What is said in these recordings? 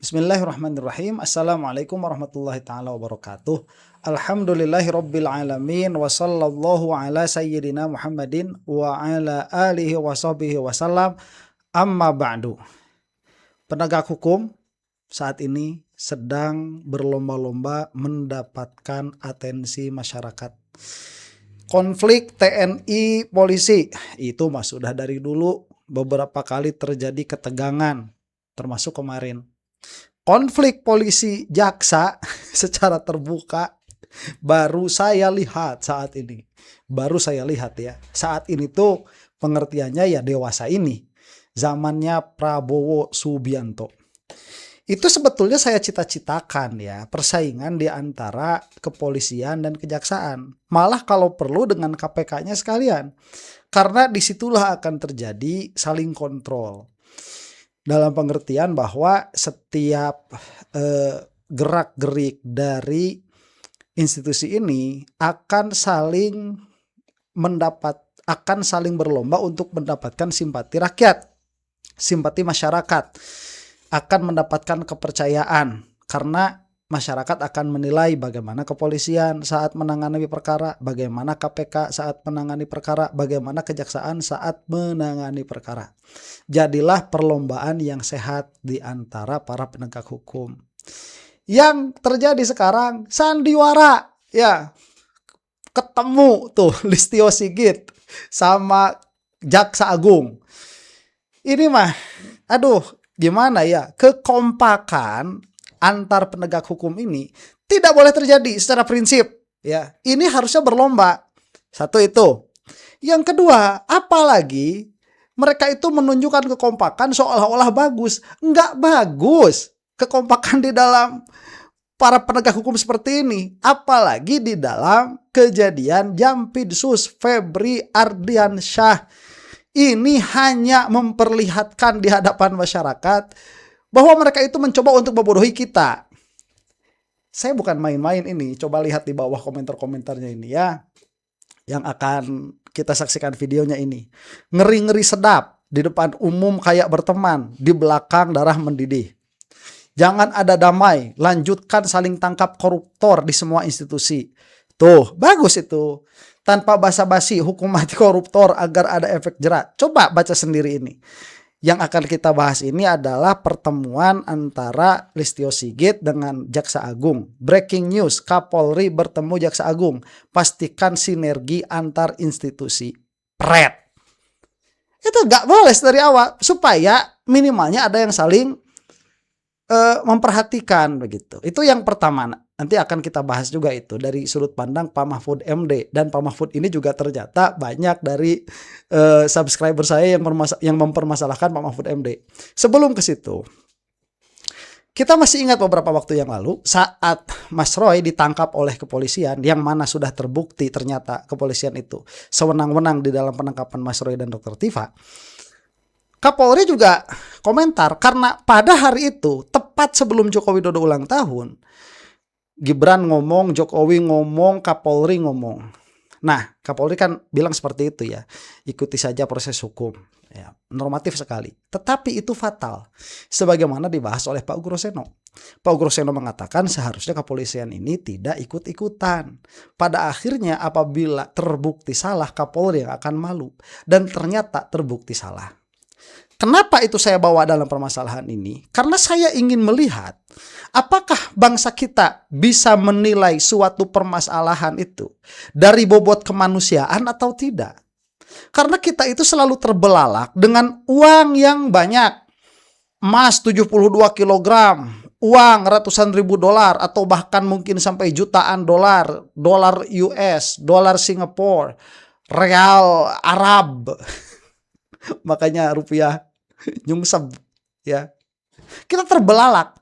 Bismillahirrahmanirrahim. Assalamualaikum warahmatullahi taala wabarakatuh. Alhamdulillahirabbil alamin wa sallallahu ala sayyidina Muhammadin wa ala alihi wa sahbihi wasallam. Amma ba'du. Penegak hukum saat ini sedang berlomba-lomba mendapatkan atensi masyarakat. Konflik TNI polisi itu sudah dari dulu beberapa kali terjadi ketegangan, termasuk kemarin. Konflik polisi jaksa secara terbuka baru saya lihat saat ini. Baru saya lihat ya. Saat ini tuh pengertiannya ya dewasa ini. Zamannya Prabowo Subianto. Itu sebetulnya saya cita-citakan ya, persaingan di antara kepolisian dan kejaksaan. Malah kalau perlu dengan KPK-nya sekalian. Karena disitulah akan terjadi saling kontrol. Dalam pengertian bahwa setiap gerak-gerik dari institusi ini akan saling berlomba untuk mendapatkan simpati rakyat, simpati masyarakat, akan mendapatkan kepercayaan karena masyarakat akan menilai bagaimana kepolisian saat menangani perkara, bagaimana KPK saat menangani perkara, bagaimana kejaksaan saat menangani perkara. Jadilah perlombaan yang sehat di antara para penegak hukum. Yang terjadi sekarang sandiwara ya. Ketemu tuh Listio Sigit sama Jaksa Agung. Ini mah aduh gimana ya, kekompakan antar penegak hukum ini tidak boleh terjadi secara prinsip ya. Ini harusnya berlomba. Satu itu. Yang kedua, apalagi mereka itu menunjukkan kekompakan seolah-olah bagus. Enggak bagus kekompakan di dalam para penegak hukum seperti ini. Apalagi di dalam kejadian Jampidsus Febri Ardiansyah. Ini hanya memperlihatkan di hadapan masyarakat bahwa mereka itu mencoba untuk membodohi kita. Saya bukan main-main ini. Coba lihat di bawah komentar-komentarnya ini ya. Yang akan kita saksikan videonya ini. Ngeri-ngeri sedap. Di depan umum kayak berteman. Di belakang darah mendidih. Jangan ada damai. Lanjutkan saling tangkap koruptor di semua institusi. Tuh, bagus itu. Tanpa basa-basi hukum mati koruptor agar ada efek jerak. Coba baca sendiri ini. Yang akan kita bahas ini adalah pertemuan antara Listio Sigit dengan Jaksa Agung. Breaking news, Kapolri bertemu Jaksa Agung. Pastikan sinergi antar institusi. Pret. Itu gak boleh dari awal. Supaya minimalnya ada yang saling memperhatikan begitu. Itu yang pertama. Nanti akan kita bahas juga itu dari sudut pandang Pak Mahfud MD. Dan Pak Mahfud ini juga ternyata banyak dari subscriber saya yang mempermasalahkan Pak Mahfud MD. Sebelum ke situ, kita masih ingat beberapa waktu yang lalu saat Mas Roy ditangkap oleh kepolisian, yang mana sudah terbukti ternyata kepolisian itu sewenang-wenang di dalam penangkapan Mas Roy dan Dr. Tifa. Kapolri juga komentar karena pada hari itu tepat sebelum Joko Widodo ulang tahun, Gibran ngomong, Jokowi ngomong, Kapolri ngomong. Nah, Kapolri kan bilang seperti itu ya. Ikuti saja proses hukum. Ya, normatif sekali. Tetapi itu fatal. Sebagaimana dibahas oleh Pak Ugroseno. Pak Ugroseno mengatakan seharusnya kepolisian ini tidak ikut-ikutan. Pada akhirnya apabila terbukti salah, Kapolri yang akan malu. Dan ternyata terbukti salah. Kenapa itu saya bawa dalam permasalahan ini? Karena saya ingin melihat apakah bangsa kita bisa menilai suatu permasalahan itu dari bobot kemanusiaan atau tidak. Karena kita itu selalu terbelalak dengan uang yang banyak. Emas 72 kilogram, uang ratusan ribu dolar atau bahkan mungkin sampai jutaan dolar, dolar US, dolar Singapura, real Arab. Makanya rupiah nyungsep ya. Kita terbelalak.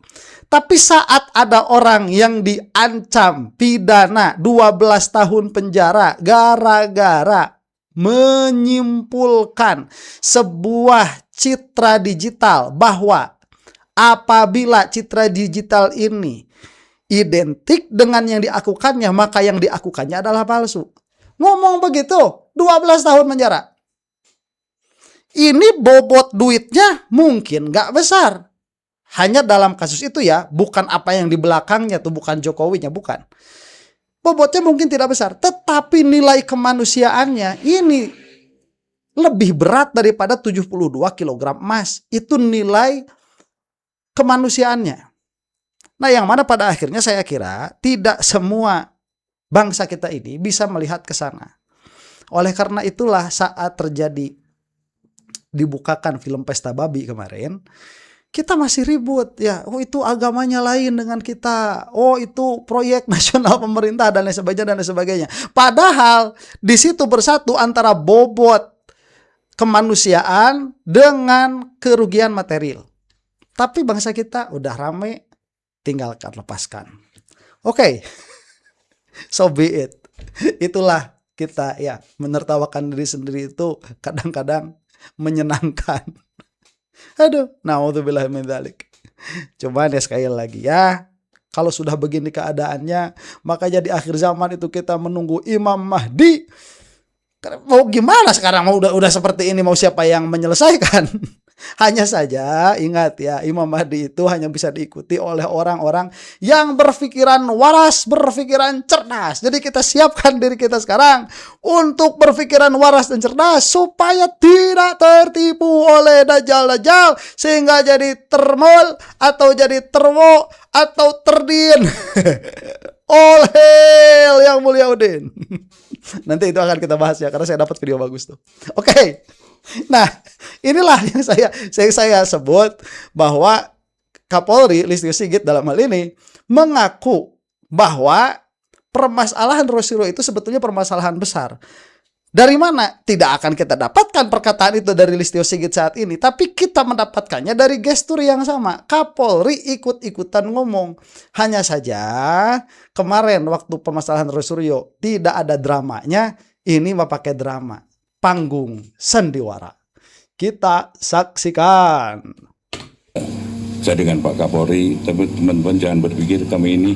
Tapi saat ada orang yang diancam pidana 12 tahun penjara gara-gara menyimpulkan sebuah citra digital bahwa apabila citra digital ini identik dengan yang diakukannya, maka yang diakukannya adalah palsu. Ngomong begitu, 12 tahun penjara. Ini bobot duitnya mungkin gak besar. Hanya dalam kasus itu ya, bukan apa yang di belakangnya tuh, bukan Jokowinya, bukan. Bobotnya mungkin tidak besar, tetapi nilai kemanusiaannya ini lebih berat daripada 72 kg emas. Itu nilai kemanusiaannya. Nah, yang mana pada akhirnya saya kira tidak semua bangsa kita ini bisa melihat ke sana. Oleh karena itulah saat terjadi dibukakan film Pesta Babi kemarin, kita masih ribut ya, oh itu agamanya lain dengan kita, oh itu proyek nasional pemerintah dan lain sebagainya dan lain sebagainya. Padahal di situ bersatu antara bobot kemanusiaan dengan kerugian material. Tapi bangsa kita udah rame, tinggalkan, lepaskan. Oke. So be it. Itulah kita ya, menertawakan diri sendiri itu kadang-kadang menyenangkan. Aduh, naudzubillah min dzalik. Cuman ya sekali lagi ya, kalau sudah begini keadaannya, makanya di akhir zaman itu kita menunggu Imam Mahdi. Mau gimana sekarang, mau udah seperti ini, mau siapa yang menyelesaikan? Hanya saja ingat ya, Imam Mahdi itu hanya bisa diikuti oleh orang-orang yang berpikiran waras, berpikiran cerdas. Jadi kita siapkan diri kita sekarang untuk berpikiran waras dan cerdas supaya tidak tertipu oleh dajjal-dajjal sehingga jadi termol atau jadi terwo atau terdin oleh yang mulia Udin. Nanti itu akan kita bahas ya, karena saya dapat video bagus tuh. Oke. Nah, inilah yang saya sebut bahwa Kapolri Listio Sigit dalam hal ini mengaku bahwa permasalahan Rosiro itu sebetulnya permasalahan besar. Dari mana? Tidak akan kita dapatkan perkataan itu dari Listio Sigit saat ini, tapi kita mendapatkannya dari gestur yang sama. Kapolri ikut-ikutan ngomong. Hanya saja kemarin waktu permasalahan Rosiro tidak ada dramanya, ini mah pakai drama. Panggung sandiwara. Kita saksikan. Saya dengan Pak Kapolri, tapi teman-teman jangan berpikir kami ini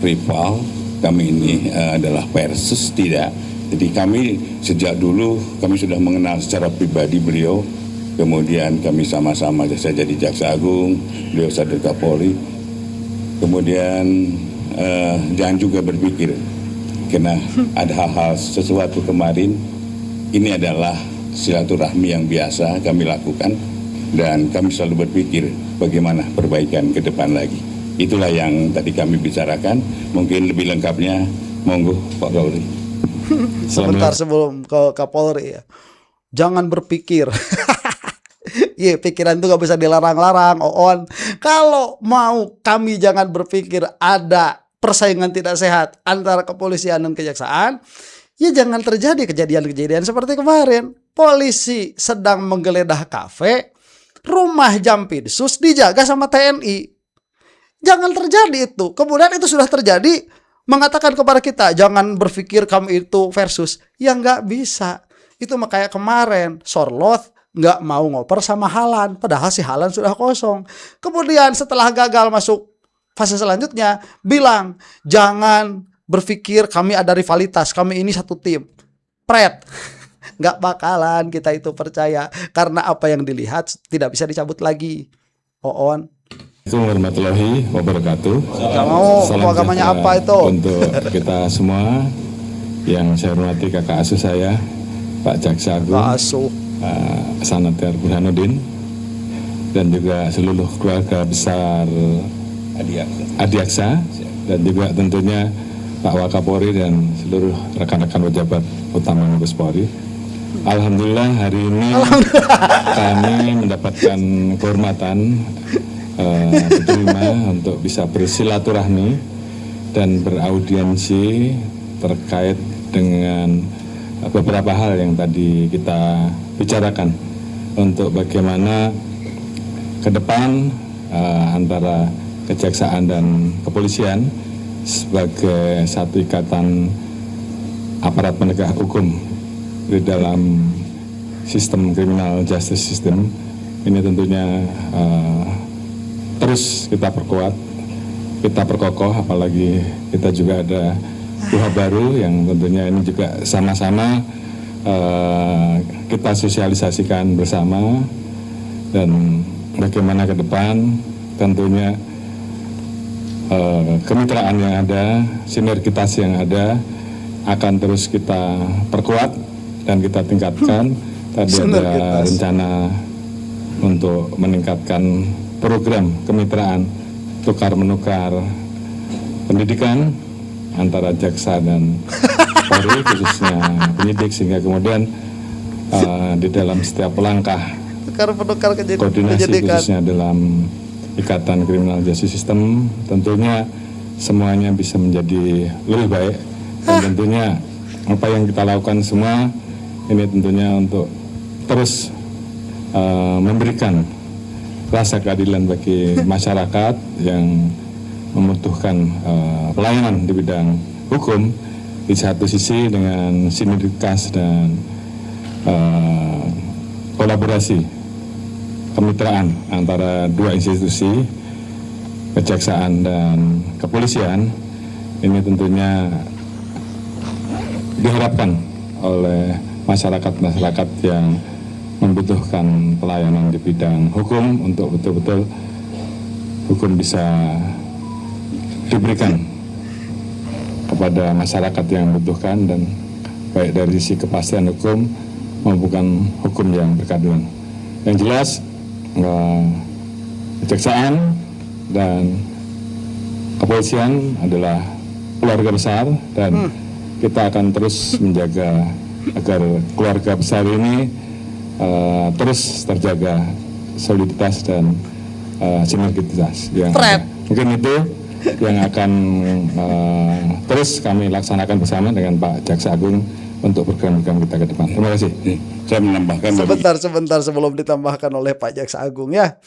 rival, kami ini adalah versus, tidak. Jadi kami sejak dulu kami sudah mengenal secara pribadi beliau, kemudian kami sama-sama, saya jadi Jaksa Agung, beliau jadi Kapolri. Kemudian jangan juga berpikir karena ada hal-hal sesuatu kemarin, ini adalah silaturahmi yang biasa kami lakukan dan kami selalu berpikir bagaimana perbaikan ke depan lagi. Itulah yang tadi kami bicarakan. Mungkin lebih lengkapnya monggo Pak Kapolri. Sebentar sebelum ke Kapolri ya, jangan berpikir. Iya, pikiran itu gak bisa dilarang-larang, Oon. Kalau mau kami jangan berpikir ada persaingan tidak sehat antara kepolisian dan kejaksaan, ya jangan terjadi kejadian-kejadian seperti kemarin. Polisi sedang menggeledah kafe, rumah Jampinsus dijaga sama TNI. Jangan terjadi itu. Kemudian itu sudah terjadi, mengatakan kepada kita jangan berpikir kami itu versus. Ya nggak bisa. Itu makanya kemarin Sorloth nggak mau ngoper sama Halan, padahal si Halan sudah kosong. Kemudian setelah gagal masuk fase selanjutnya, bilang jangan berpikir kami ada rivalitas, kami ini satu tim. Pret. Nggak bakalan kita itu percaya, karena apa yang dilihat tidak bisa dicabut lagi. Oon. Assalamualaikum warahmatullahi wabarakatuh. Salam agamanya apa itu? Untuk kita semua yang saya hormati kakak asuh saya, Pak Jaksa Agung, Pak Asuh, Sanater Burhanuddin, dan juga seluruh keluarga besar Adiaksa, dan juga tentunya Pak Wakapolri dan seluruh rekan-rekan pejabat utama Mabes Polri. Alhamdulillah hari ini kami mendapatkan kehormatan diterima untuk bisa bersilaturahmi dan beraudiensi terkait dengan beberapa hal yang tadi kita bicarakan untuk bagaimana ke depan antara kejaksaan dan kepolisian sebagai satu ikatan aparat penegak hukum di dalam sistem criminal justice system ini tentunya terus kita perkuat, kita perkokoh, apalagi kita juga ada KUHP baru yang tentunya ini juga sama-sama kita sosialisasikan bersama dan bagaimana ke depan tentunya kemitraan yang ada, sinergitas yang ada akan terus kita perkuat dan kita tingkatkan. Tadi ada rencana untuk meningkatkan program kemitraan tukar-menukar pendidikan antara jaksa dan Polri, khususnya penyidik, sehingga kemudian di dalam setiap langkah koordinasi khususnya dalam Ikatan Criminal Justice System tentunya semuanya bisa menjadi lebih baik, dan tentunya apa yang kita lakukan semua ini tentunya untuk terus memberikan rasa keadilan bagi masyarakat yang membutuhkan pelayanan di bidang hukum, di satu sisi dengan sinergitas dan kolaborasi kemitraan antara dua institusi, kejaksaan dan kepolisian. Ini tentunya diharapkan oleh masyarakat yang membutuhkan pelayanan di bidang hukum untuk betul-betul hukum bisa diberikan kepada masyarakat yang membutuhkan, dan baik dari sisi kepastian hukum maupun hukum yang berkeadilan. Yang jelas kejaksaan dan kepolisian adalah keluarga besar, dan kita akan terus menjaga agar keluarga besar ini terus terjaga soliditas dan sinergitas yang mungkin itu yang akan terus kami laksanakan bersama dengan Pak Jaksa Agung untuk program-program kita ke depan. Terima kasih. Saya menambahkan sebentar sebelum ditambahkan oleh Pak Jaksa Agung ya.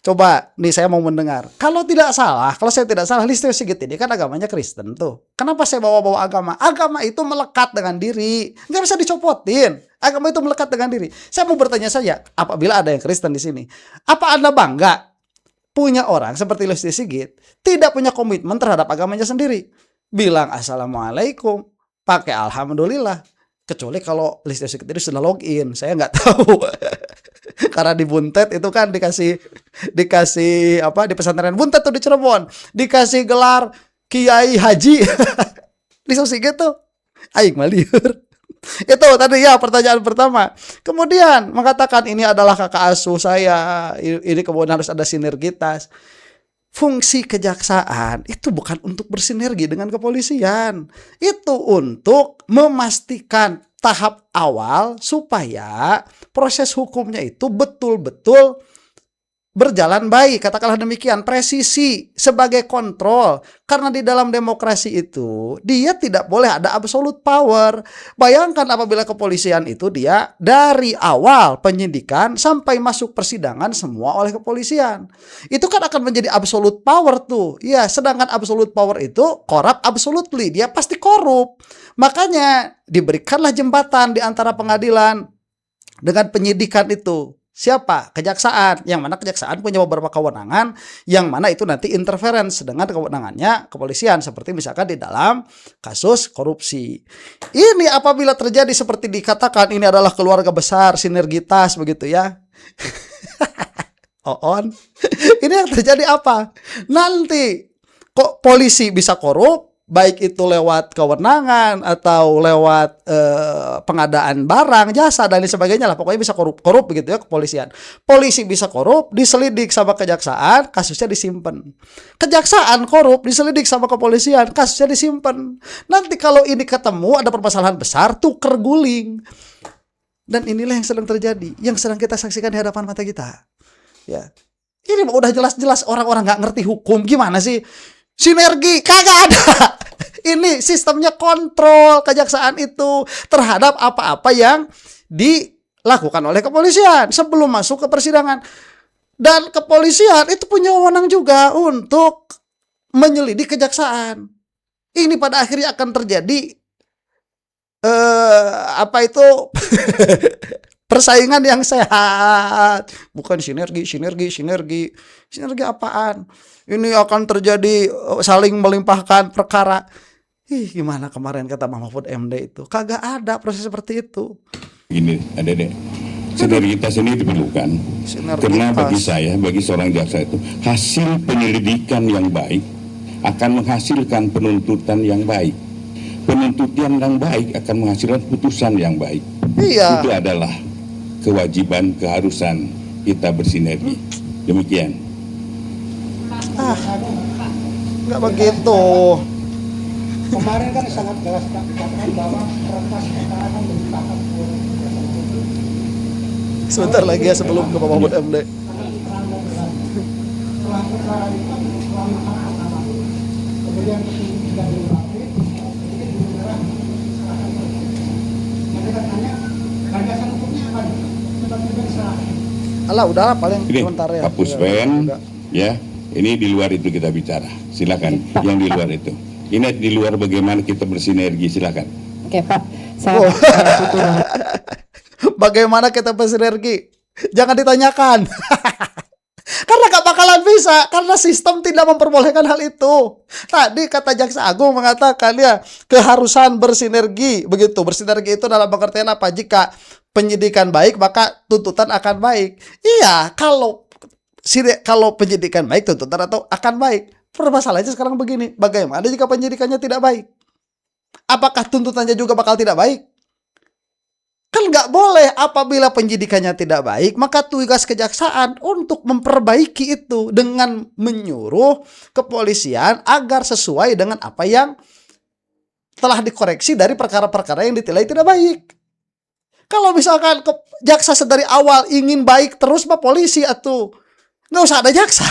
Coba nih saya mau mendengar. Kalau saya tidak salah, Listio Sigit ini kan agamanya Kristen tuh. Kenapa saya bawa-bawa agama? Agama itu melekat dengan diri, nggak bisa dicopotin. Agama itu melekat dengan diri. Saya mau bertanya saja, apabila ada yang Kristen di sini, apa Anda bangga punya orang seperti Listio Sigit tidak punya komitmen terhadap agamanya sendiri? Bilang assalamualaikum, pakai alhamdulillah. Kecuali kalau Listio Sigit itu sudah login, saya nggak tahu. Karena di Buntet itu kan dikasih apa, di pesantren Buntet tuh di Cirebon dikasih gelar Kiai Haji. Listio Sigit tuh aing mah lieur. Itu tadi ya pertanyaan pertama. Kemudian mengatakan ini adalah kakak asuh saya, ini kemudian harus ada sinergitas. Fungsi kejaksaan itu bukan untuk bersinergi dengan kepolisian. Itu untuk memastikan tahap awal supaya proses hukumnya itu betul-betul berjalan baik, katakanlah demikian, presisi sebagai kontrol. Karena di dalam demokrasi itu dia tidak boleh ada absolute power. Bayangkan apabila kepolisian itu dia dari awal penyidikan sampai masuk persidangan semua oleh kepolisian, itu kan akan menjadi absolute power tuh. Ya, sedangkan absolute power itu corrupt absolutely, dia pasti korup. Makanya diberikanlah jembatan di antara pengadilan dengan penyidikan itu. Siapa? Kejaksaan. Yang mana kejaksaan punya beberapa kewenangan, yang mana itu nanti interference dengan kewenangannya kepolisian, seperti misalkan di dalam kasus korupsi. Ini apabila terjadi seperti dikatakan ini adalah keluarga besar, sinergitas begitu ya. Ini yang terjadi apa? Nanti kok polisi bisa korup, baik itu lewat kewenangan atau lewat pengadaan barang, jasa dan lain sebagainya lah. Pokoknya bisa korup begitu ya kepolisian. Polisi bisa korup, diselidik sama kejaksaan, kasusnya disimpan. Kejaksaan korup, diselidik sama kepolisian, kasusnya disimpan. Nanti kalau ini ketemu ada permasalahan besar, tuker guling. Dan inilah yang sedang terjadi, yang sedang kita saksikan di hadapan mata kita. Ya, ini udah jelas-jelas orang-orang nggak ngerti hukum, gimana sih? Sinergi kagak ada. Ini sistemnya kontrol kejaksaan itu terhadap apa-apa yang dilakukan oleh kepolisian sebelum masuk ke persidangan. Dan kepolisian itu punya wewenang juga untuk menyelidik kejaksaan. Ini pada akhirnya akan terjadi persaingan yang sehat, bukan sinergi apaan? Ini akan terjadi saling melimpahkan perkara. Gimana kemarin kata Mahfud MD itu? Kagak ada proses seperti itu. Gini, Adek, Sinergitas ini diperlukan. Sinergitas. Karena bagi saya, bagi seorang jaksa itu, hasil penyelidikan yang baik akan menghasilkan penuntutan yang baik. Penuntutan yang baik akan menghasilkan putusan yang baik. Iya. Itu adalah kewajiban, keharusan kita bersinergi. Demikian. Nggak begitu. Kemarin kan sangat jelas dikatakan bahwa berkas perkara akan ditahan. Sebentar lagi ya sebelum ke Pak Mahfud MD. Setelah perkara itu kan setelah mahkamah pertama, kemudian tidak diungkapin, jadi diserah diserahkan ke Nah kita tanya, landasan hukumnya apa nih? Tiba-tiba diserahkan. Alah udahlah paling Ini sebentar ya. Pak Puspen, ya, ini di luar itu kita bicara. Silakan, yang di luar itu. Ini di luar bagaimana kita bersinergi, silakan. Oke Pak, saya Putu dari Bagaimana kita bersinergi? Jangan ditanyakan. Karena gak bakalan bisa, karena sistem tidak memperbolehkan hal itu. Tadi kata Jaksa Agung mengatakan ya, keharusan bersinergi. Begitu, bersinergi itu dalam pengertian apa? Jika penyidikan baik, maka tuntutan akan baik. Iya, kalau penyidikan baik, tuntutan atau akan baik. Permasalahannya sekarang begini, bagaimana jika penyidikannya tidak baik? Apakah tuntutannya juga bakal tidak baik? Kan nggak boleh. Apabila penyidikannya tidak baik, maka tugas kejaksaan untuk memperbaiki itu dengan menyuruh kepolisian agar sesuai dengan apa yang telah dikoreksi dari perkara-perkara yang dinilai tidak baik. Kalau misalkan jaksa sedari awal ingin baik terus, Pak polisi atuh nggak usah ada jaksa.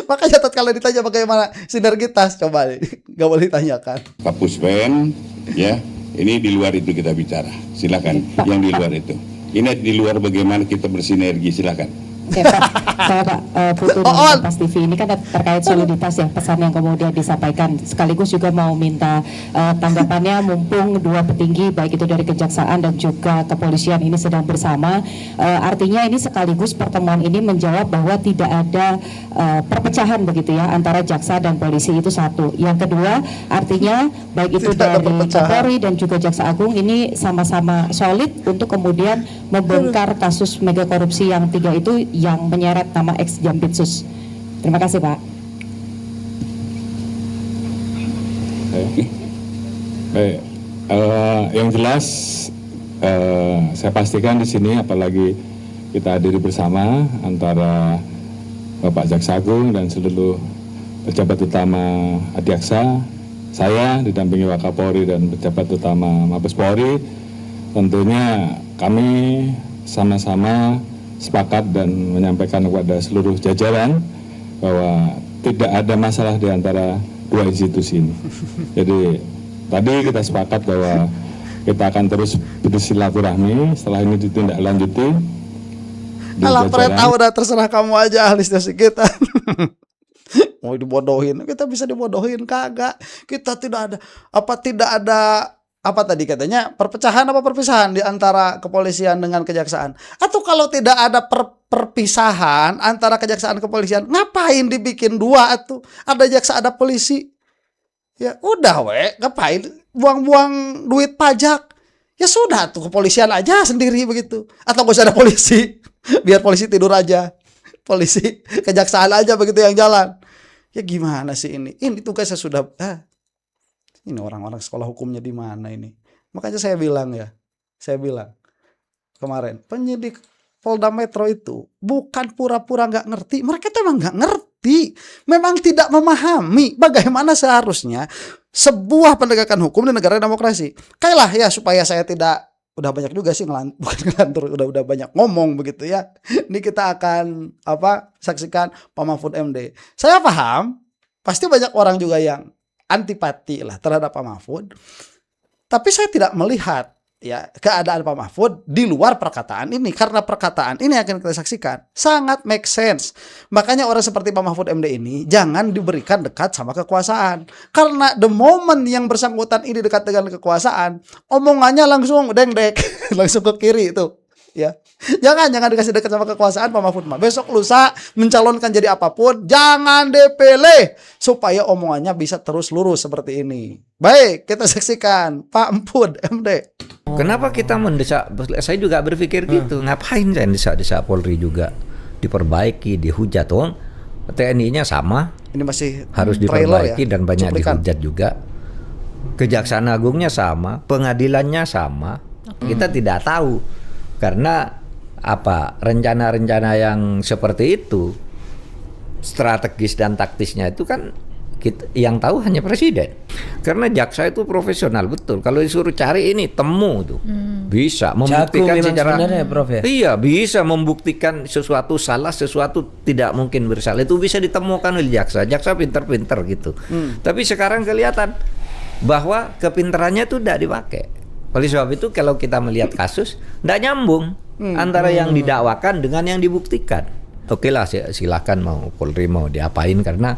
Makanya kalau ditanya bagaimana sinergitas, coba nggak boleh ditanyakan. Pak Puspen, ya, ini di luar itu kita bicara. Silakan, yang di luar itu. Ini di luar bagaimana kita bersinergi, silakan. Oke Pak, saya Pak Putu dari Kompas TV. Ini kan terkait soliditas ya, pesan yang kemudian disampaikan. Sekaligus juga mau minta tanggapannya, mumpung dua petinggi baik itu dari kejaksaan dan juga kepolisian ini sedang bersama. Artinya ini sekaligus pertemuan ini menjawab bahwa tidak ada perpecahan begitu ya antara jaksa dan polisi, itu satu. Yang kedua, artinya baik itu Tidak ada dari perpecahan. Kapolri dan juga Jaksa Agung ini sama-sama solid untuk kemudian membongkar kasus mega korupsi yang tiga itu yang menyeret nama ex Jampitsus. Terima kasih Pak. Baik, yang jelas saya pastikan di sini, apalagi kita hadiri bersama antara Bapak Jaksa Agung dan seluruh pejabat utama Adiaksa, saya didampingi Wakapolri dan pejabat utama Mabes Polri, tentunya kami sama-sama sepakat dan menyampaikan kepada seluruh jajaran bahwa tidak ada masalah di antara dua institusi ini. Jadi tadi kita sepakat bahwa kita akan terus bersilaturahmi, setelah ini ditindaklanjuti di Alah Pret, jajaran. udah terserah kamu aja ahli stasi kita. Mau dibodohin, kita bisa dibodohin kagak. Kita tidak ada apa tadi katanya, perpecahan apa perpisahan di antara kepolisian dengan kejaksaan. Atau kalau tidak ada perpisahan antara kejaksaan kepolisian, ngapain dibikin dua atuh? Ada jaksa, ada polisi. Ya udah ngapain buang-buang duit pajak? Ya sudah tuh, kepolisian aja sendiri begitu. Atau gak usah ada polisi. Biar polisi tidur aja. Polisi, kejaksaan aja begitu yang jalan. Ya gimana sih ini? Ini tugasnya sudah ini orang-orang sekolah hukumnya di mana ini? Makanya saya bilang kemarin, penyidik Polda Metro itu bukan pura-pura nggak ngerti, mereka tuh emang nggak ngerti, memang tidak memahami bagaimana seharusnya sebuah penegakan hukum di negara demokrasi. Kayaklah ya, supaya saya tidak, udah banyak juga sih ngelantur, udah banyak ngomong begitu ya. Ini kita akan saksikan Pak Mahfud MD. Saya paham, pasti banyak orang juga yang antipati lah terhadap Pak Mahfud. Tapi saya tidak melihat ya keadaan Pak Mahfud di luar perkataan ini, karena perkataan ini akan kita saksikan sangat make sense. Makanya orang seperti Pak Mahfud MD ini jangan diberikan dekat sama kekuasaan, karena the moment yang bersangkutan ini dekat dengan kekuasaan, omongannya langsung dengdek langsung ke kiri itu ya. Jangan dikasih dekat sama kekuasaan Pak Mahfud mah. Besok lusa mencalonkan jadi apapun, jangan dipilih supaya omongannya bisa terus lurus seperti ini. Baik, kita saksikan Pak Mahfud MD. Kenapa kita mendesak? Saya juga berpikir gitu. Ngapain saya desak-desak Polri juga diperbaiki, dihujat? TNI-nya sama, Ini masih harus trailer diperbaiki ya? dan banyak Cuplikan. dihujat juga. Kejaksaan Agungnya sama, pengadilannya sama. Kita tidak tahu karena apa rencana-rencana yang seperti itu, strategis dan taktisnya itu kan yang tahu hanya presiden. Karena jaksa itu profesional betul. Kalau disuruh cari ini temu tuh bisa membuktikan memang secara sebenarnya, Prof, ya? Iya, bisa membuktikan sesuatu salah, sesuatu tidak mungkin bersalah. Itu bisa ditemukan oleh jaksa. Jaksa pinter-pinter gitu. Tapi sekarang kelihatan bahwa kepintarannya itu tidak dipakai. Oleh sebab itu kalau kita melihat kasus tidak nyambung antara yang didakwakan dengan yang dibuktikan. Oke lah, silakan mau Polri mau diapain, karena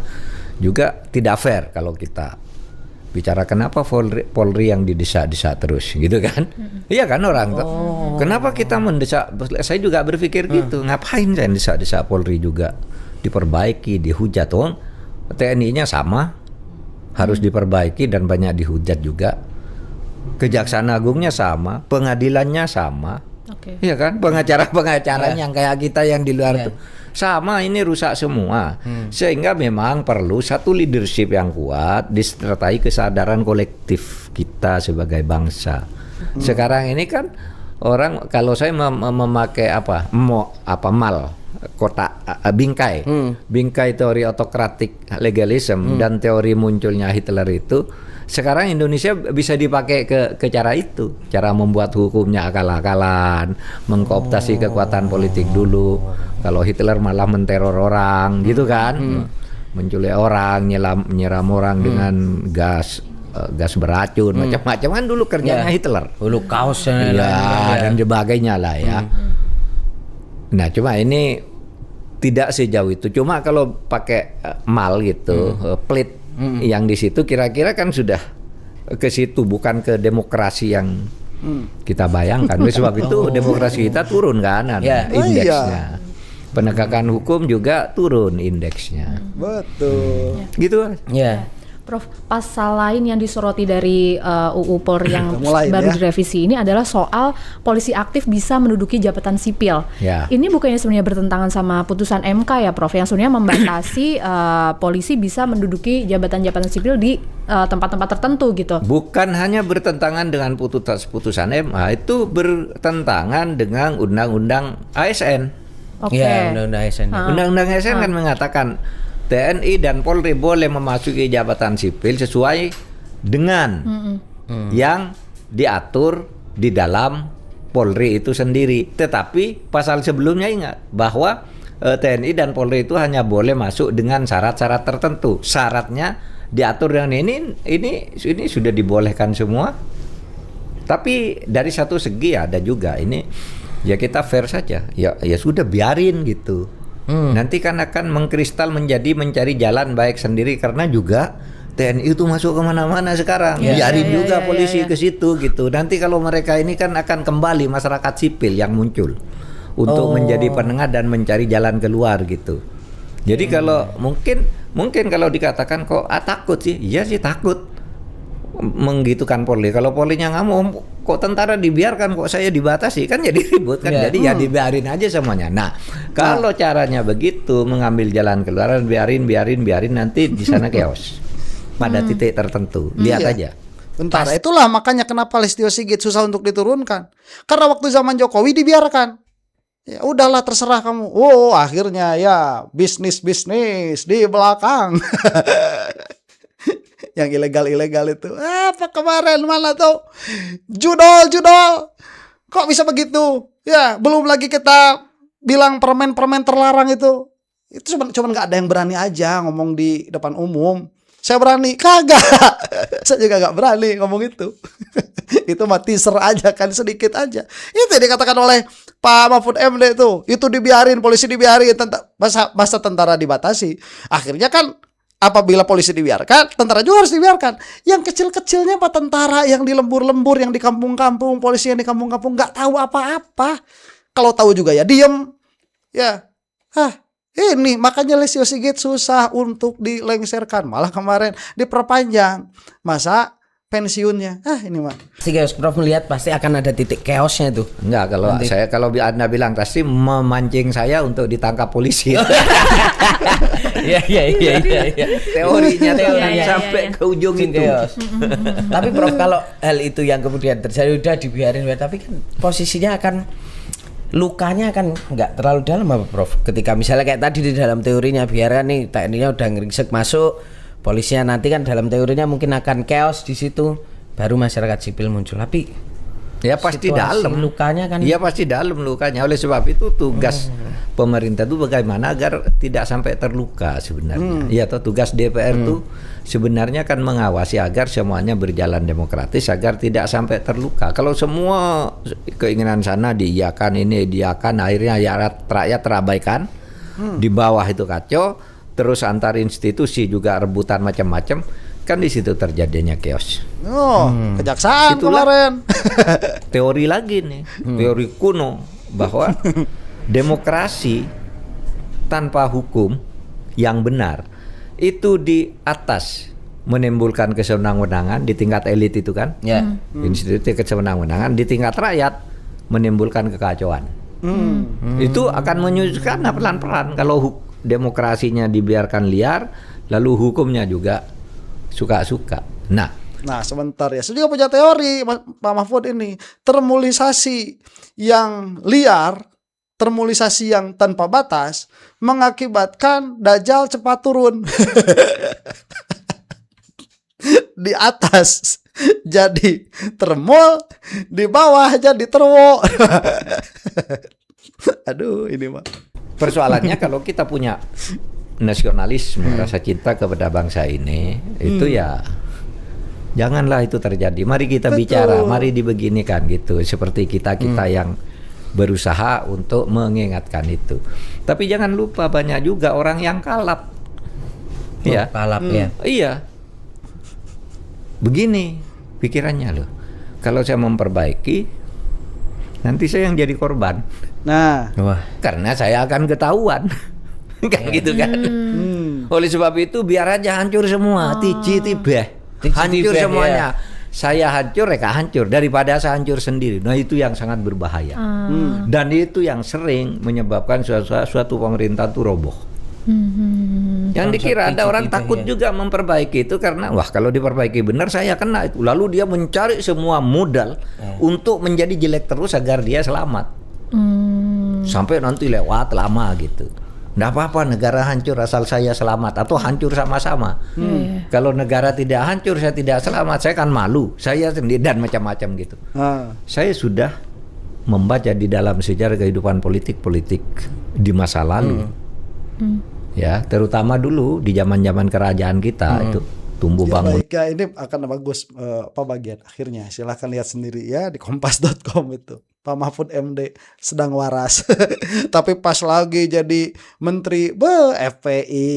juga tidak fair kalau kita bicara kenapa Polri yang didesak-desak terus gitu kan. Iya kan orang kenapa kita mendesak? Saya juga berpikir gitu. Ngapain saya desak-desak Polri juga diperbaiki, dihujat? TNI-nya sama, harus diperbaiki dan banyak dihujat juga. Kejaksaan Agungnya sama, pengadilannya sama. Iya kan, pengacara-pengacara yang kayak kita yang di luar tuh sama, ini rusak semua. Sehingga memang perlu satu leadership yang kuat disertai kesadaran kolektif kita sebagai bangsa. Sekarang ini kan orang, kalau saya memakai mal kotak bingkai teori autokratik legalisme dan teori munculnya Hitler itu, sekarang Indonesia bisa dipakai ke cara itu, cara membuat hukumnya akal-akalan, mengkooptasi kekuatan politik dulu. Kalau Hitler malah menteror orang gitu kan, menculik orang, nyiram orang dengan gas beracun, macam-macam kan dulu kerjanya Hitler. Holocaust dan sebagainya lah ya. Nah, cuma ini tidak sejauh itu. Cuma kalau pakai mal gitu, plit yang di situ kira-kira kan sudah ke situ, bukan ke demokrasi yang kita bayangkan. Oleh sebab itu demokrasi kita turun kan, indeksnya. Penegakan hukum juga turun indeksnya. Betul. Gitu. Ya. Prof, pasal lain yang disoroti dari UU Polri yang Mulai, baru ya. direvisi ini adalah soal polisi aktif bisa menduduki jabatan sipil. Ya. Ini bukannya sebenarnya bertentangan sama putusan MK ya, Prof, yang sebenarnya membatasi polisi bisa menduduki jabatan-jabatan sipil di tempat-tempat tertentu gitu. Bukan hanya bertentangan dengan putusan MA, itu bertentangan dengan undang-undang ASN. Oke. Ya, undang-undang ASN. Undang-undang ASN kan mengatakan TNI dan Polri boleh memasuki jabatan sipil sesuai dengan yang diatur di dalam Polri itu sendiri. Tetapi pasal sebelumnya ingat bahwa TNI dan Polri itu hanya boleh masuk dengan syarat-syarat tertentu. Syaratnya diatur dengan ini sudah dibolehkan semua. Tapi dari satu segi ada juga ini, ya kita fair saja. Ya sudah, biarin gitu. Nanti kan akan mengkristal menjadi mencari jalan baik sendiri, karena juga TNI itu masuk kemana-mana sekarang. Biarin juga polisi ke situ gitu. Nanti kalau mereka ini kan akan kembali masyarakat sipil yang muncul untuk menjadi penengah dan mencari jalan keluar gitu. Jadi kalau mungkin kalau dikatakan kok takut sih, iya sih takut menggitukan Polri. Kalau Polrinya nggak mau, kok tentara dibiarkan, kok saya dibatasi, kan jadi ribut kan. Jadi ya dibiarin aja semuanya. Nah, kalau caranya begitu, mengambil jalan keluar, biarin nanti di sana chaos pada titik tertentu. Lihat aja. Tentara itulah makanya kenapa Listio Sigit susah untuk diturunkan. Karena waktu zaman Jokowi dibiarkan. Ya udahlah, terserah kamu. Akhirnya ya bisnis di belakang. Yang ilegal itu. Apa kemarin mana tuh? Judol. Kok bisa begitu? Ya, belum lagi kita bilang permen terlarang itu. Itu cuma nggak ada yang berani aja ngomong di depan umum. Saya berani, kagak. Saya juga nggak berani ngomong itu. Itu mah teaser aja kan, sedikit aja. Itu yang dikatakan oleh Pak Mahfud MD itu dibiarin, polisi dibiarin, masa tentara dibatasi. Akhirnya kan apabila polisi dibiarkan, tentara juga harus dibiarkan. Yang kecil-kecilnya Pak, tentara yang di lembur-lembur, yang di kampung-kampung, polisi yang di kampung-kampung nggak tahu apa-apa. Kalau tahu juga ya diem. Ya, ini makanya Listio Sigit susah untuk dilengsarkan. Malah kemarin diperpanjang masa pensiunnya. Ini mah. Si chaos Prof melihat pasti akan ada titik chaosnya tuh. Enggak, kalau Anda bilang pasti memancing saya untuk ditangkap polisi. Iya. Teorinya Iya. sampai ke ujung itu. Chaos. Tapi Prof, kalau hal itu yang kemudian terjadi udah dibiarin, tapi kan posisinya akan lukanya akan nggak terlalu dalam apa Prof? Ketika misalnya kayak tadi di dalam teorinya biarkan nih TNI-nya udah ngeringsek masuk, polisinya nanti kan dalam teorinya mungkin akan chaos di situ, baru masyarakat sipil muncul. Tapi ya pasti situasi dalam lukanya kan. Iya pasti dalam lukanya. Oleh sebab itu tugas pemerintah itu bagaimana agar tidak sampai terluka sebenarnya. Ya atau tugas DPR itu sebenarnya kan mengawasi agar semuanya berjalan demokratis agar tidak sampai terluka. Kalau semua keinginan sana diiyakan, ini diiyakan, akhirnya rakyat terabaikan, di bawah itu kacau, terus antar institusi juga rebutan macam-macam, kan di situ terjadinya chaos. Kejaksaan Itulah kemarin. Teori lagi nih, teori kuno bahwa demokrasi tanpa hukum yang benar itu di atas menimbulkan kesenang-wenangan di tingkat elit itu kan, institusi kesenang-wenangan, di tingkat rakyat menimbulkan kekacauan. Itu akan menyusukan pelan-pelan kalau demokrasinya dibiarkan liar, lalu hukumnya juga suka-suka. Nah, sebentar ya. Saya juga punya teori, Pak Mahfud ini. Termulisasi yang liar, termulisasi yang tanpa batas mengakibatkan Dajjal cepat turun. Di atas jadi termul, di bawah jadi terwo. Aduh, ini mah. persoalannya kalau kita punya nasionalisme, rasa cinta kepada bangsa ini, itu ya janganlah itu terjadi. Mari kita bicara, mari dibeginikan gitu. Seperti kita yang berusaha untuk mengingatkan itu. Tapi jangan lupa banyak juga orang yang kalap. Ya, kalap ya. Iya. Begini pikirannya loh. Kalau saya memperbaiki, nanti saya yang jadi korban. Nah, Wah. Karena saya akan ketahuan. Kan gitu kan. Oleh sebab itu biar aja hancur semua, tibeh. Hancur tibeh, semuanya. Saya hancur, mereka hancur daripada saya hancur sendiri. Nah, itu yang sangat berbahaya. Dan itu yang sering menyebabkan suatu pemerintah itu roboh. Yang dikira ada orang takut juga memperbaiki itu karena wah kalau diperbaiki benar saya kena itu. Lalu dia mencari semua modal untuk menjadi jelek terus agar dia selamat. Sampai nanti lewat lama gitu. Nggak apa-apa negara hancur asal saya selamat atau hancur sama-sama. Kalau negara tidak hancur saya tidak selamat, saya kan malu, saya sendiri dan macam-macam gitu. Saya sudah membaca di dalam sejarah kehidupan politik di masa lalu. Ya, terutama dulu di zaman-zaman kerajaan kita itu tumbuh bangun. baik ya, ini akan bagus bagian akhirnya. Silahkan lihat sendiri ya di kompas.com itu. Pak Mahfud MD sedang waras. Tapi pas lagi jadi menteri, FPI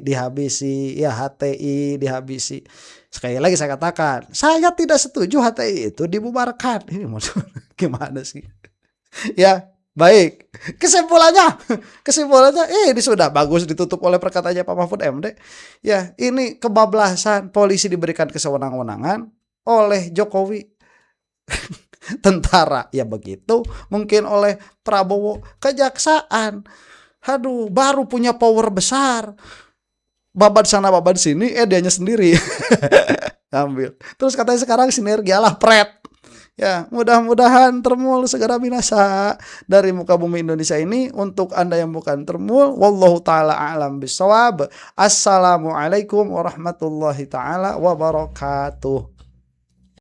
dihabisi, ya HTI dihabisi. Sekali lagi saya katakan, saya tidak setuju HTI itu dibubarkan. Ini maksudnya gimana sih? Ya, baik. Kesimpulannya ini sudah bagus ditutup oleh perkataannya Pak Mahfud MD. Ya, ini kebablasan, polisi diberikan kesewenang-wenangan oleh Jokowi. Tentara ya begitu, mungkin oleh Prabowo kejaksaan. Aduh, baru punya power besar. Babat sana babat sini, dianya sendiri ambil. Terus katanya sekarang sinergi alah pret. Ya, mudah-mudahan termul segera binasa dari muka bumi Indonesia ini. Untuk Anda yang bukan termul, wallahu taala a'lam bissawab. Assalamualaikum warahmatullahi taala wabarakatuh.